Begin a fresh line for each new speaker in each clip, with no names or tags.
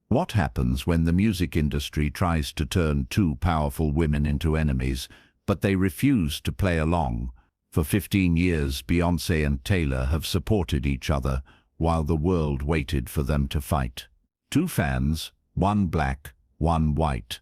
What happens when the music industry tries to turn two powerful women into enemies, but they refuse to play along? For 15 years, Beyoncé and Taylor have supported each other while the world waited for them to fight. Two fans, one black, one white,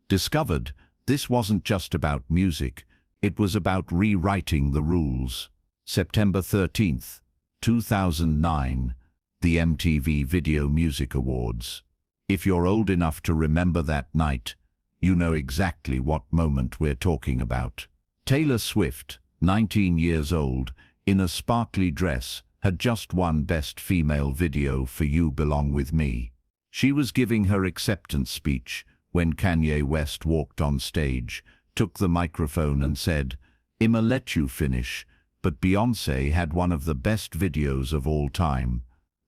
discovered this wasn't just about music, it was about rewriting the rules. September 13th, 2009, the MTV Video Music Awards. If you're old enough to remember that night, you know exactly what moment we're talking about. Taylor Swift, 19 years old, in a sparkly dress, had just won Best Female Video for You Belong With Me. She was giving her acceptance speech when Kanye West walked on stage, took the microphone and said, "I'ma let you finish, but Beyoncé had one of the best videos of all time."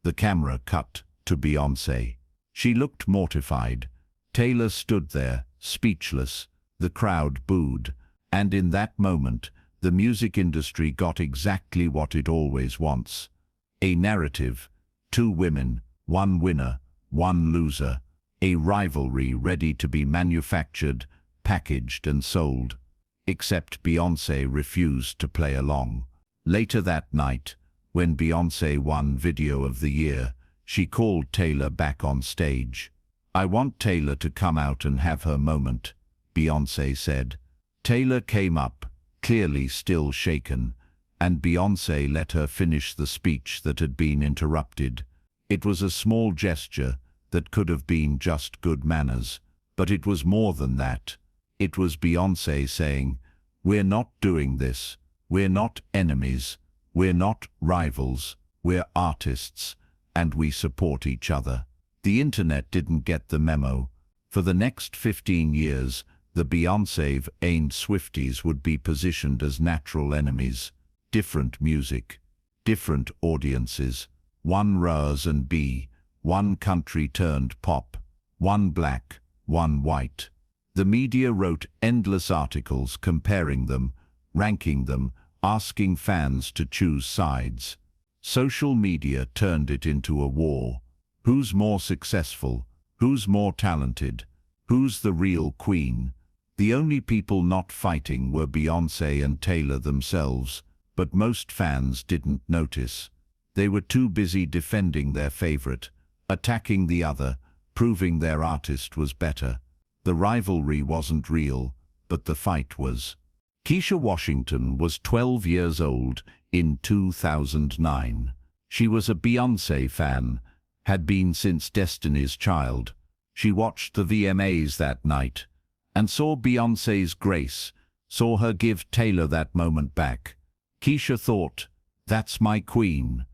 The camera cut to Beyoncé. She looked mortified. Taylor stood there, speechless. The crowd booed. And in that moment, the music industry got exactly what it always wants. A narrative. Two women, one winner, one loser. A rivalry ready to be manufactured, packaged and sold. Except Beyoncé refused to play along. Later that night, when Beyoncé won Video of the Year, she called Taylor back on stage. "I want Taylor to come out and have her moment," Beyoncé said. Taylor came up, clearly still shaken, and Beyoncé let her finish the speech that had been interrupted. It was a small gesture that could have been just good manners, but it was more than that. It was Beyoncé saying, "We're not doing this. We're not enemies. We're not rivals. We're artists, and we support each other." The internet didn't get the memo. For the next 15 years, the Beyoncé and Swifties would be positioned as natural enemies. Different music, different audiences, one Rs and B, one country turned pop, one black, one white. The media wrote endless articles comparing them, ranking them, asking fans to choose sides. Social media turned it into a war. Who's more successful? Who's more talented? Who's the real queen? The only people not fighting were Beyoncé and Taylor themselves, but most fans didn't notice. They were too busy defending their favorite, attacking the other, proving their artist was better. The rivalry wasn't real, but the fight was. Keisha Washington was 12 years old in 2009. She was a Beyoncé fan, had been since Destiny's Child. She watched the VMAs that night and saw Beyoncé's grace, saw her give Taylor that moment back. Keisha thought, "That's my queen.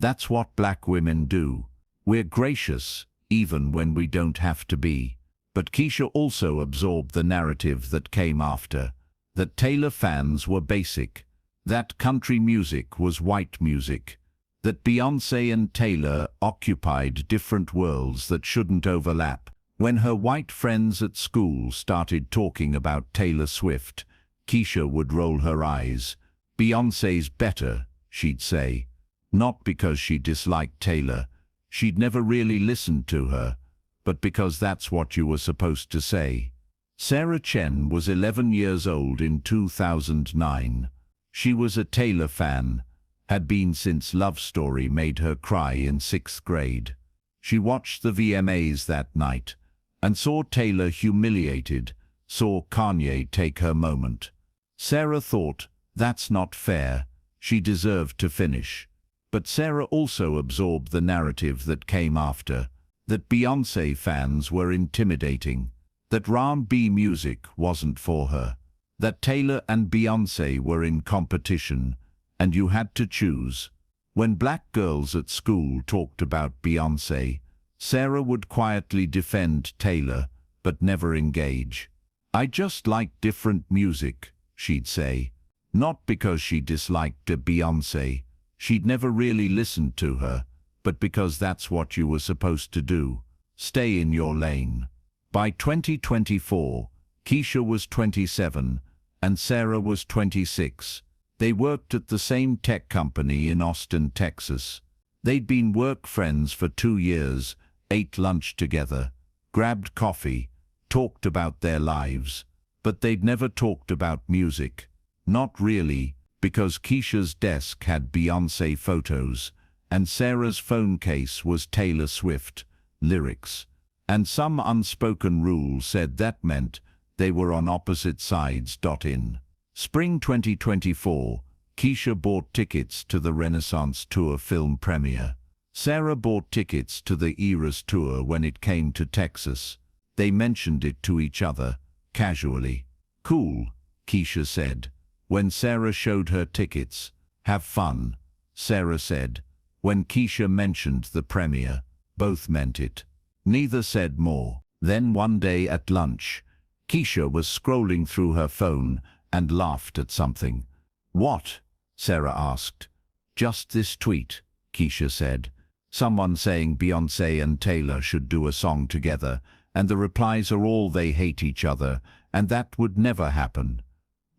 That's what black women do. We're gracious, even when we don't have to be." But Keisha also absorbed the narrative that came after, that Taylor fans were basic, that country music was white music, that Beyoncé and Taylor occupied different worlds that shouldn't overlap. When her white friends at school started talking about Taylor Swift, Keisha would roll her eyes. "Beyoncé's better," she'd say. Not because she disliked Taylor. She'd never really listened to her, but because that's what you were supposed to say. Sarah Chen was 11 years old in 2009. She was a Taylor fan, had been since Love Story made her cry in 6th grade. She watched the VMAs that night and saw Taylor humiliated, saw Kanye take her moment. Sarah thought, "That's not fair, she deserved to finish." But Sarah also absorbed the narrative that came after, that Beyoncé fans were intimidating, that R&B music wasn't for her, that Taylor and Beyoncé were in competition, and you had to choose. When black girls at school talked about Beyoncé, Sarah would quietly defend Taylor, but never engage. "I just like different music," she'd say. Not because she disliked Beyoncé, she'd never really listened to her, but because that's what you were supposed to do. Stay in your lane. By 2024, Keisha was 27 and Sarah was 26. They worked at the same tech company in Austin, Texas. They'd been work friends for 2 years, ate lunch together, grabbed coffee, talked about their lives. But they'd never talked about music. Not really, because Keisha's desk had Beyoncé photos, and Sarah's phone case was Taylor Swift lyrics. And some unspoken rule said that meant they were on opposite sides. In spring 2024, Keisha bought tickets to the Renaissance Tour film premiere. Sarah bought tickets to the Eras Tour when it came to Texas. They mentioned it to each other, casually. "Cool," Keisha said. When Sarah showed her tickets. "Have fun," Sarah said. When Keisha mentioned the premiere, both meant it. Neither said more. Then one day at lunch, Keisha was scrolling through her phone and laughed at something. "What?" Sarah asked. "Just this tweet," Keisha said. "Someone saying Beyoncé and Taylor should do a song together, and the replies are all they hate each other, and that would never happen."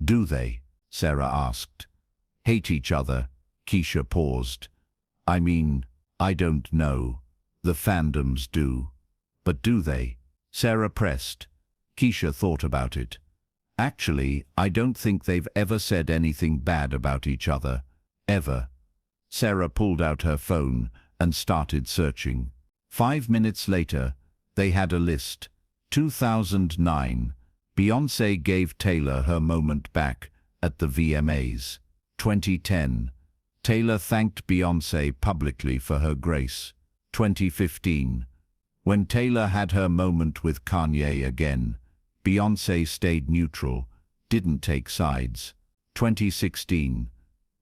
"Do they?" Sarah asked. "Hate each other?" Keisha paused. "I mean, I don't know. The fandoms do. But do they?" Sarah pressed. Keisha thought about it. "Actually, I don't think they've ever said anything bad about each other. Ever." Sarah pulled out her phone and started searching. 5 minutes later, they had a list. 2009. Beyoncé gave Taylor her moment back at the VMAs. 2010. Taylor thanked Beyoncé publicly for her grace. 2015. When Taylor had her moment with Kanye again, Beyoncé stayed neutral, didn't take sides. 2016.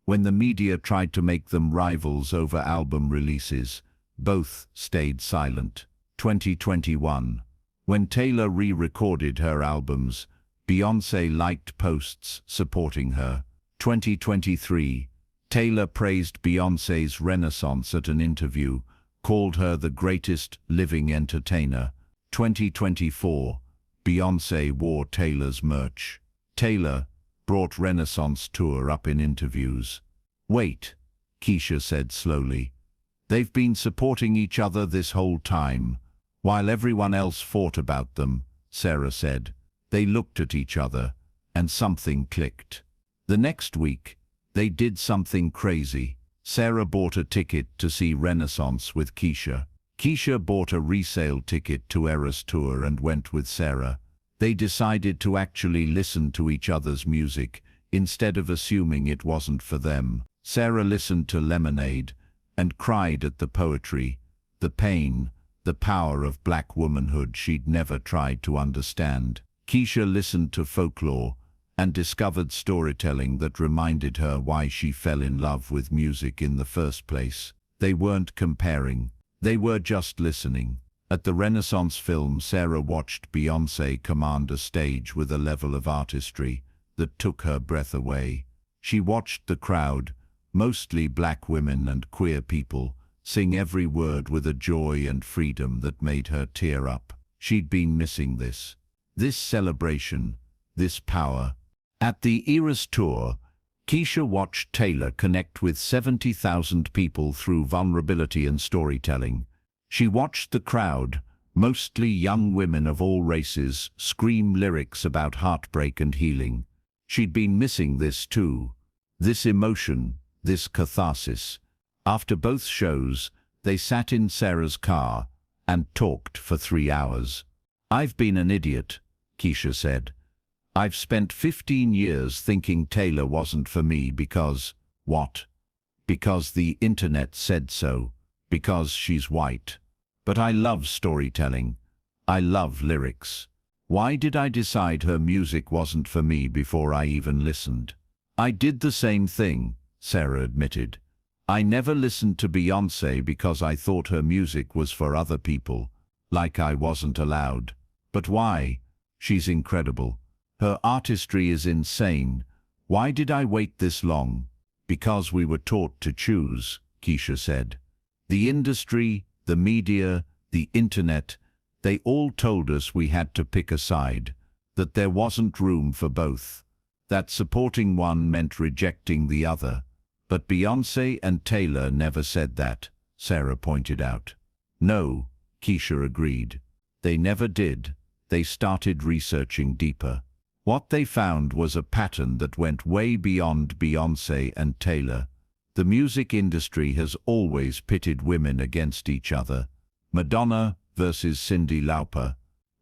When the media tried to make them rivals over album releases, both stayed silent. 2021. When Taylor re-recorded her albums, Beyoncé liked posts supporting her. 2023. Taylor praised Beyoncé's renaissance at an interview, called her the greatest living entertainer. 2024. Beyoncé wore Taylor's merch. Taylor brought Renaissance Tour up in interviews. "Wait," Keisha said slowly. "They've been supporting each other this whole time, while everyone else fought about them," Sarah said. They looked at each other, and something clicked. The next week, they did something crazy. Sarah bought a ticket to see Renaissance with Keisha. Keisha bought a resale ticket to Eras Tour and went with Sarah. They decided to actually listen to each other's music, instead of assuming it wasn't for them. Sarah listened to Lemonade and cried at the poetry, the pain, the power of black womanhood she'd never tried to understand. Keisha listened to Folklore and discovered storytelling that reminded her why she fell in love with music in the first place. They weren't comparing, they were just listening. At the Renaissance film, Sarah watched Beyoncé command a stage with a level of artistry that took her breath away. She watched the crowd, mostly black women and queer people, sing every word with a joy and freedom that made her tear up. She'd been missing this celebration, this power. At the Eras Tour, Keisha watched Taylor connect with 70,000 people through vulnerability and storytelling. She watched the crowd, mostly young women of all races, scream lyrics about heartbreak and healing. She'd been missing this too, this emotion, this catharsis. After both shows, they sat in Sarah's car and talked for 3 hours. "I've been an idiot," Keisha said. "I've spent 15 years thinking Taylor wasn't for me because, what? Because the internet said so, because she's white. But I love storytelling. I love lyrics. Why did I decide her music wasn't for me before I even listened?" "I did the same thing," Sarah admitted. "I never listened to Beyoncé because I thought her music was for other people, like I wasn't allowed. But why? She's incredible. Her artistry is insane. Why did I wait this long?" "Because we were taught to choose," Keisha said. "The industry, the media, the internet, they all told us we had to pick a side, that there wasn't room for both, that supporting one meant rejecting the other. But Beyoncé and Taylor never said that," Sarah pointed out. "No," Keisha agreed. They never did. They started researching deeper. What they found was a pattern that went way beyond Beyoncé and Taylor. The music industry has always pitted women against each other. Madonna versus Cyndi Lauper,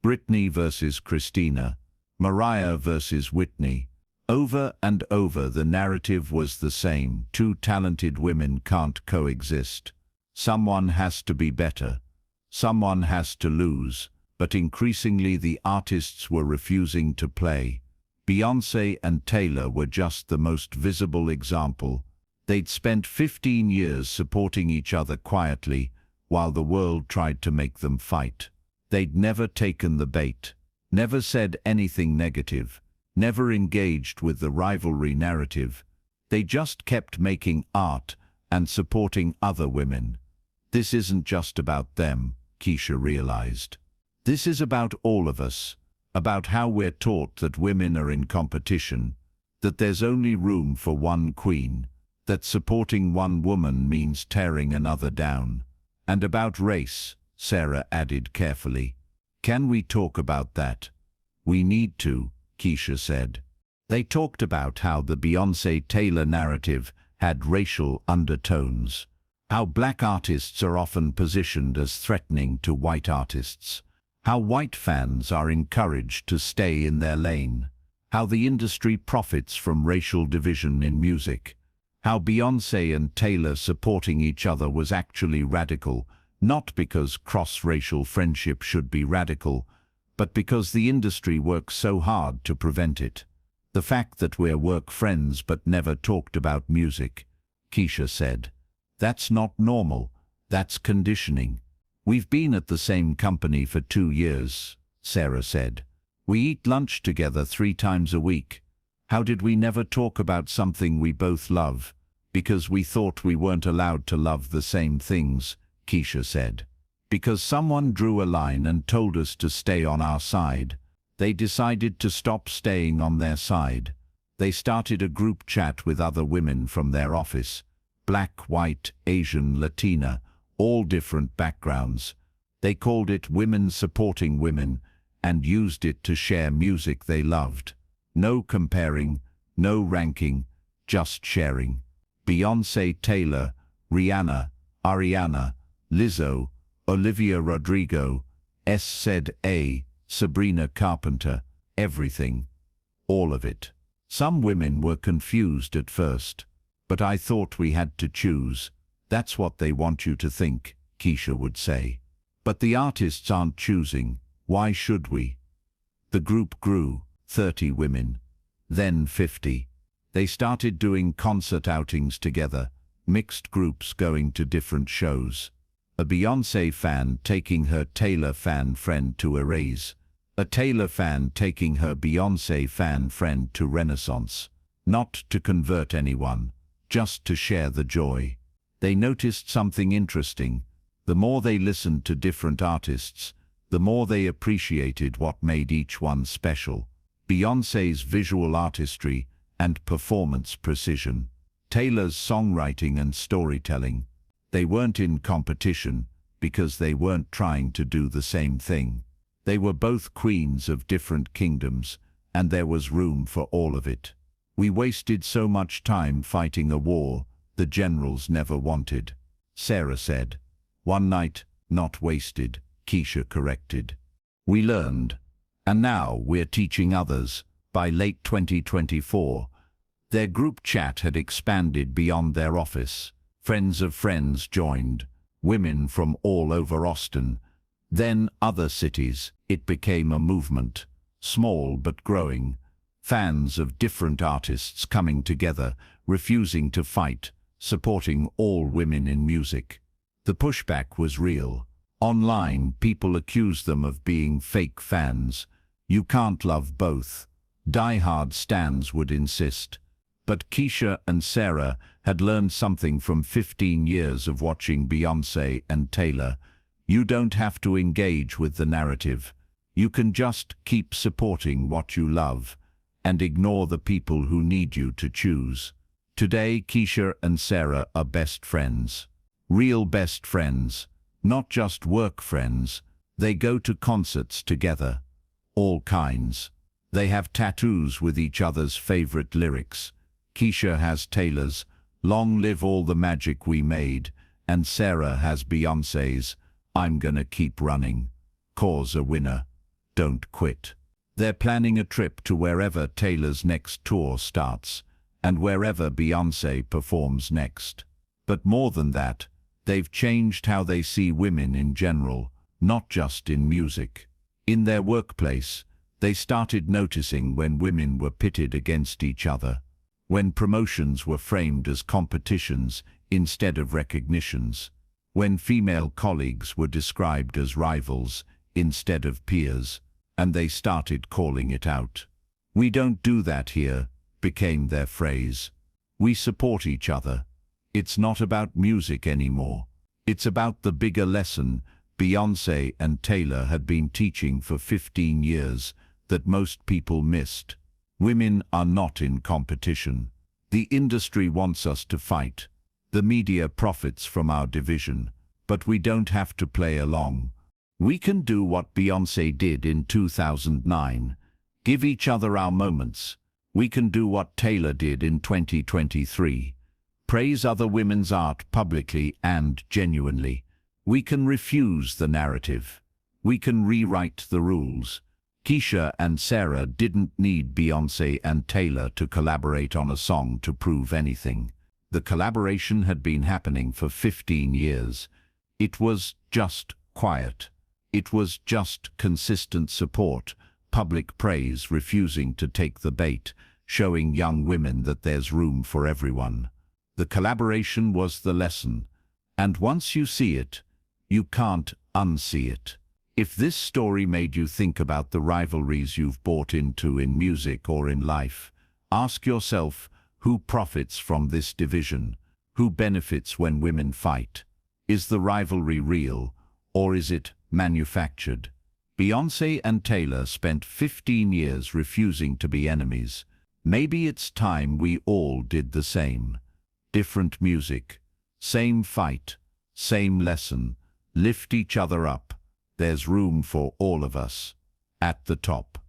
Britney versus Christina, Mariah versus Whitney. Over and over the narrative was the same: two talented women can't coexist. Someone has to be better. Someone has to lose. But increasingly the artists were refusing to play. Beyoncé and Taylor were just the most visible example. They'd spent 15 years supporting each other quietly, while the world tried to make them fight. They'd never taken the bait, never said anything negative, never engaged with the rivalry narrative. They just kept making art and supporting other women. This isn't just about them, Keisha realized. This is about all of us, about how we're taught that women are in competition, that there's only room for one queen, that supporting one woman means tearing another down. And about race, Sarah added carefully. Can we talk about that? We need to, Keisha said. They talked about how the Beyoncé-Taylor narrative had racial undertones, how black artists are often positioned as threatening to white artists, how white fans are encouraged to stay in their lane, how the industry profits from racial division in music, how Beyoncé and Taylor supporting each other was actually radical, not because cross-racial friendship should be radical, but because the industry works so hard to prevent it. The fact that we're work friends but never talked about music, Keisha said. That's not normal, that's conditioning. We've been at the same company for 2 years, Sarah said. We eat lunch together 3 times a week. How did we never talk about something we both love? Because we thought we weren't allowed to love the same things, Keisha said. Because someone drew a line and told us to stay on our side. They decided to stop staying on their side. They started a group chat with other women from their office. Black, white, Asian, Latina, all different backgrounds. They called it Women Supporting Women and used it to share music they loved. No comparing, no ranking, just sharing. Beyoncé, Taylor, Rihanna, Ariana, Lizzo, Olivia Rodrigo, S.A., Sabrina Carpenter, everything. All of it. Some women were confused at first, but I thought we had to choose. That's what they want you to think, Keisha would say. But the artists aren't choosing. Why should we? The group grew, 30 women, then 50. They started doing concert outings together, mixed groups going to different shows. A Beyoncé fan taking her Taylor fan friend to Erase. A Taylor fan taking her Beyoncé fan friend to Renaissance. Not to convert anyone, just to share the joy. They noticed something interesting. The more they listened to different artists, the more they appreciated what made each one special. Beyoncé's visual artistry and performance precision. Taylor's songwriting and storytelling. They weren't in competition because they weren't trying to do the same thing. They were both queens of different kingdoms, and there was room for all of it. We wasted so much time fighting a war the generals never wanted, Sarah said. One night, not wasted, Keisha corrected. We learned, and now we're teaching others. By late 2024, their group chat had expanded beyond their office. Friends of friends joined, women from all over Austin. Then other cities. It became a movement, small but growing. Fans of different artists coming together, refusing to fight, supporting all women in music. The pushback was real. Online, people accused them of being fake fans. You can't love both. Die-hard stans would insist. But Keisha and Sarah had learned something from 15 years of watching Beyoncé and Taylor. You don't have to engage with the narrative. You can just keep supporting what you love and ignore the people who need you to choose. Today, Keisha and Sarah are best friends. Real best friends. Not just work friends, they go to concerts together. All kinds. They have tattoos with each other's favorite lyrics. Keisha has Taylor's "Long Live All the Magic We Made," and Sarah has Beyoncé's "I'm Gonna Keep Running." Cause a winner. Don't quit. They're planning a trip to wherever Taylor's next tour starts, and wherever Beyoncé performs next. But more than that, they've changed how they see women in general, not just in music. In their workplace, they started noticing when women were pitted against each other, when promotions were framed as competitions instead of recognitions, when female colleagues were described as rivals instead of peers, and they started calling it out. "We don't do that here," became their phrase. "We support each other." It's not about music anymore. It's about the bigger lesson Beyoncé and Taylor had been teaching for 15 years that most people missed. Women are not in competition. The industry wants us to fight. The media profits from our division, but we don't have to play along. We can do what Beyoncé did in 2009. Give each other our moments. We can do what Taylor did in 2023. Praise other women's art publicly and genuinely. We can refuse the narrative. We can rewrite the rules. Keisha and Sarah didn't need Beyoncé and Taylor to collaborate on a song to prove anything. The collaboration had been happening for 15 years. It was just quiet. It was just consistent support, public praise refusing to take the bait, showing young women that there's room for everyone. The collaboration was the lesson, and once you see it, you can't unsee it. If this story made you think about the rivalries you've bought into in music or in life, ask yourself, who profits from this division? Who benefits when women fight? Is the rivalry real, or is it manufactured? Beyoncé and Taylor spent 15 years refusing to be enemies. Maybe it's time we all did the same. Different music, same fight, same lesson. Lift each other up. There's room for all of us at the top.